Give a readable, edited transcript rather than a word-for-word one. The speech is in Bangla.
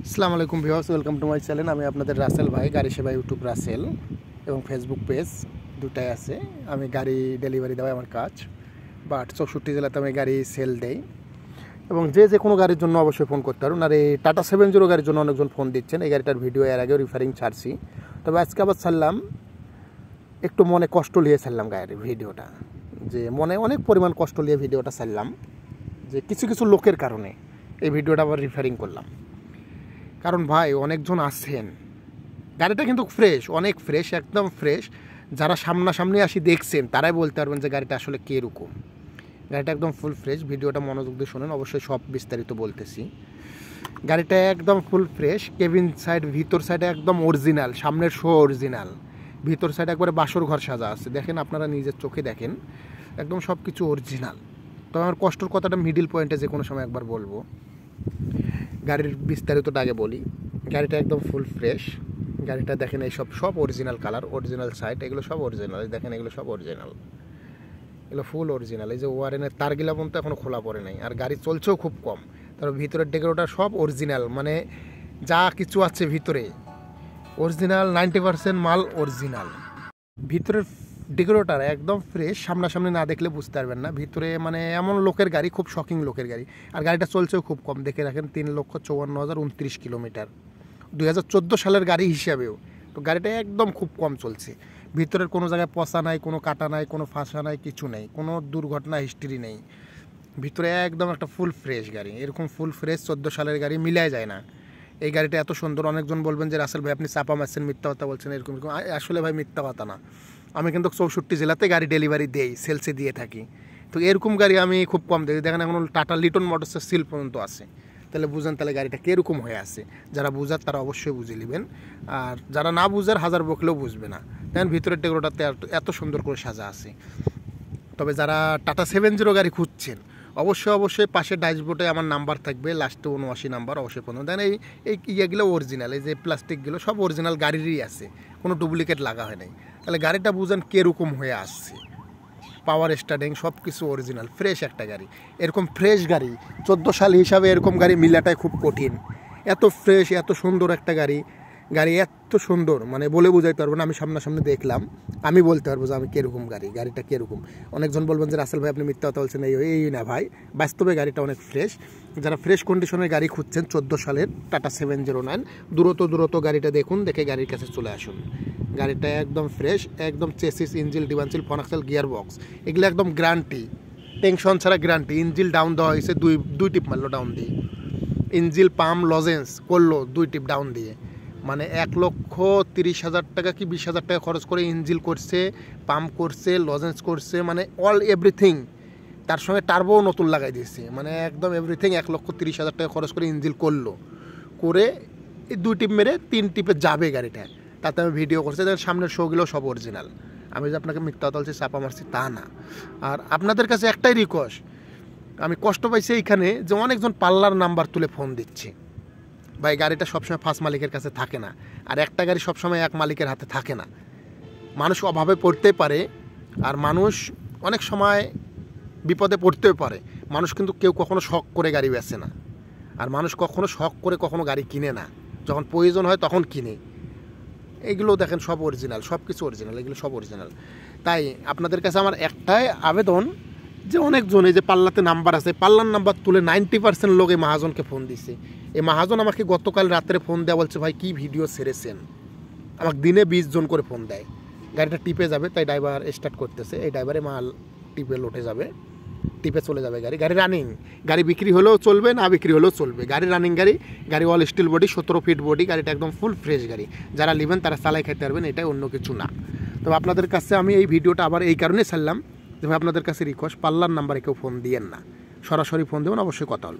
আসসালামু আলাইকুম viewers, welcome to my channel. আমি আপনাদের রাসেল ভাই, গাড়ি সেবা ইউটিউব রাসেল এবং ফেসবুক পেজ দুটাই আছে। আমি গাড়ি ডেলিভারি দেওয়াই আমার কাজ, বাট 64 জেলাতে আমি গাড়ি সেল দেই এবং যে কোনো গাড়ির জন্য অবশ্যই ফোন করতে পারুন। আর এই টাটা 70 গাড়ির জন্য অনেকজন ফোন দিচ্ছেন। এই গাড়িটার ভিডিও এর আগেও রিফারিং ছাড়ছি, তবে আজকে আবার ছাড়লাম, একটু মনে কষ্ট নিয়ে ছাড়লাম গাড়ির ভিডিওটা, যে মনে অনেক পরিমাণ কষ্ট নিয়ে ভিডিওটা ছাড়লাম, যে কিছু লোকের কারণে এই ভিডিওটা আবার রিফারিং করলাম। কারণ ভাই অনেকজন আছেন, গাড়িটা কিন্তু ফ্রেশ, অনেক ফ্রেশ, একদম ফ্রেশ। যারা সামনাসামনি আসি দেখছেন তারাই বলতে পারবেন যে গাড়িটা আসলে কীরকম। গাড়িটা একদম ফুল ফ্রেশ। ভিডিওটা মনোযোগ দিয়ে শোনেন, অবশ্যই সব বিস্তারিত বলতেছি। গাড়িটা একদম ফুল ফ্রেশ। কেবিন সাইড, ভিতর সাইডে একদম অরিজিনাল, সামনের শো অরিজিনাল, ভিতর সাইডে একবারে বাসর ঘর সাজা আছে। দেখেন, আপনারা নিজের চোখে দেখেন, একদম সব কিছু অরিজিনাল। তবে আমার কষ্টর কথাটা মিডিল পয়েন্টে যে কোনো সময় একবার বলবো। গাড়ির বিস্তারিতটা আগে বলি। গাড়িটা একদম ফুল ফ্রেশ। গাড়িটা দেখেন, এই সব অরিজিনাল কালার, অরিজিনাল সাইড, এগুলো সব অরিজিনাল। দেখেন, এগুলো সব অরিজিনাল, এগুলো ফুল অরিজিনাল। এই যে ওয়ারেনের তারগুলা পর্যন্ত এখনও খোলা পড়ে নাই, আর গাড়ি চলছেও খুব কম। তারপর ভিতরের ডেকোরেটর সব অরিজিনাল, মানে যা কিছু আছে ভিতরে অরিজিনাল, 90% মাল অরিজিনাল। ভিতরের ডেকোরেটর একদম ফ্রেশ, সামনাসামনি না দেখলে বুঝতে পারবেন না। ভিতরে মানে এমন লোকের গাড়ি, খুব শকিং লোকের গাড়ি। আর গাড়িটা চলছেও খুব কম, দেখে রাখেন 3,54,029 কিলোমিটার, 2014 সালের গাড়ি হিসাবেও। তো গাড়িটা একদম খুব কম চলছে। ভিতরের কোনো জায়গায় পচা নাই, কোনো কাটা নাই, কোনো ফাঁসা নাই, কিছু নেই, কোনো দুর্ঘটনা হিস্ট্রি নেই। ভিতরে একদম একটা ফুল ফ্রেশ গাড়ি। এরকম ফুল ফ্রেশ 14 সালের গাড়ি মিলাই যায় না। এই গাড়িটা এত সুন্দর। অনেকজন বলবেন যে রাসেল ভাই আপনি চাপা মারছেন, মিথ্যা কথা বলছেন, এরকম। আসলে ভাই মিথ্যা কথা না, আমি কিন্তু 64 জেলাতে গাড়ি ডেলিভারি দেই, সেলসে দিয়ে থাকি। তো এরকম গাড়ি আমি খুব কম দেখি। দেখেন, এখন টাটা লিটন মোটরসের সিল পর্যন্ত আছে। তাহলে বুঝেন, তাহলে গাড়িটা কীরকম হয়ে আছে। যারা বুঝার তারা অবশ্যই বুঝে নেবেন, আর যারা না বুঝার হাজার বকলেও বুঝবে না। দেখেন, ভিতরের ডেকোরেটাতে এত সুন্দর করে সাজা আছে। তবে যারা টাটা 70 গাড়ি খুঁজছেন, অবশ্যই পাশে ড্যাশবোর্ডে আমার নাম্বার থাকবে, লাস্টে 79 নাম্বার, অবশ্যই ফোন দেন। এই ইয়েগুলো অরিজিনাল, এই যে প্লাস্টিকগুলো সব অরিজিনাল গাড়িরই আছে, কোনো ডুপ্লিকেট লাগা হয় নাই। তাহলে গাড়িটা বুঝেন কীরকম হয়ে আসছে। পাওয়ার স্টার্টিং সব কিছু অরিজিনাল, ফ্রেশ একটা গাড়ি। এরকম ফ্রেশ গাড়ি 14 সাল হিসাবে এরকম গাড়ি মিলাটাই খুব কঠিন। এত ফ্রেশ, এত সুন্দর একটা গাড়ি, এত সুন্দর, মানে বলে বোঝাইতে পারবো না। আমি সামনাসামনি দেখলাম, আমি বলতে পারবো যে আমি কীরকম গাড়িটা কীরকম। অনেকজন বলবেন যে রাসেল ভাই আপনি মিথ্যা কথা বলছেন, এই না ভাই, বাস্তবে গাড়িটা অনেক ফ্রেশ। যারা ফ্রেশ কন্ডিশনের গাড়ি খুঁজছেন 14 সালের টাটা 709, দ্রুত গাড়িটা দেখুন, দেখে গাড়ির কাছে চলে আসুন। গাড়িটা একদম ফ্রেশ, একদম চেসিস, ইঞ্জিল, ডিভানসিল, ফনাক্সেল, গিয়ার বক্স, এগুলো একদম গ্যারান্টি, টেনশন ছাড়া গ্যারান্টি। ইঞ্জিল ডাউন দেওয়া হয়েছে, দুই টিপ মারলো ডাউন দিয়ে। ইঞ্জিল পাম্প লজেন্স করলো 2 টিপ ডাউন দিয়ে। মানে 1,30,000 টাকা কি 20,000 টাকা খরচ করে ইঞ্জিল করছে, পাম্প করছে, লজেন্স করছে, মানে অল এভরিথিং। তার সঙ্গে টার্বোও নতুন লাগাই দিয়েছে, মানে একদম এভরিথিং। 1,30,000 টাকা খরচ করে ইঞ্জিল করলো, করে এই 2 টিপ মেরে 3 টিপে যাবে গাড়িটা। তাতে আমি ভিডিও করছি, সামনের শোগুলো সব অরিজিনাল। আমি যে আপনাকে মিথ্যা কথা বলছি, চাপা মারছি, তা না। আর আপনাদের কাছে একটাই রিকোয়েস্ট, আমি কষ্ট পাইছি এইখানে যে অনেকজন পাল্লার নাম্বার তুলে ফোন দিচ্ছে। ভাই, গাড়িটা সবসময় ফার্স্ট মালিকের কাছে থাকে না, আর একটা গাড়ি সবসময় এক মালিকের হাতে থাকে না। মানুষ অভাবে পড়তে পারে, আর মানুষ অনেক সময় বিপদে পড়তেও পারে। মানুষ কিন্তু কেউ কখনো শখ করে গাড়ি বেচে না, আর মানুষ কখনো শখ করে কখনো গাড়ি কিনে না, যখন প্রয়োজন হয় তখন কিনে। এগুলো দেখেন সব অরিজিনাল, সব কিছু অরিজিনাল, এগুলো সব অরিজিনাল। তাই আপনাদের কাছে আমার একটাই আবেদন, যে অনেকজন এই যে পাল্লাতে নাম্বার আছে, পাল্লার নাম্বার তুলে 90% লোক এই মহাজনকে ফোন দিছে। এই মহাজন আমাকে গতকাল রাত্রে ফোন দেওয়া বলছে, ভাই কী ভিডিও ছেড়েছেন। আমাকে দিনে 20 জন করে ফোন দেয়। গাড়িটা টিপে যাবে, তাই ড্রাইভার স্টার্ট করতেছে। এই ড্রাইভারে মাল টিপে লোটে যাবে, টিপে চলে যাবে। গাড়ি রানিং, গাড়ি বিক্রি হলেও চলবে, না বিক্রি হলেও চলবে। গাড়ি রানিং গাড়ি all steel body, 17 feet body. গাড়িটা একদম ফুল ফ্রেশ গাড়ি। যারা নেবেন তারা চালাই খাইতে পারবেন, এটাই, অন্য কিছু না। তবে আপনাদের কাছে আমি এই ভিডিওটা আবার এই কারণে ছাড়লাম যে আপনাদের কাছে রিকোয়েস্ট, পাল্লার নাম্বারে কেউ ফোন দিয়েন না, সরাসরি ফোন দেবেন, অবশ্যই কথা বলবেন।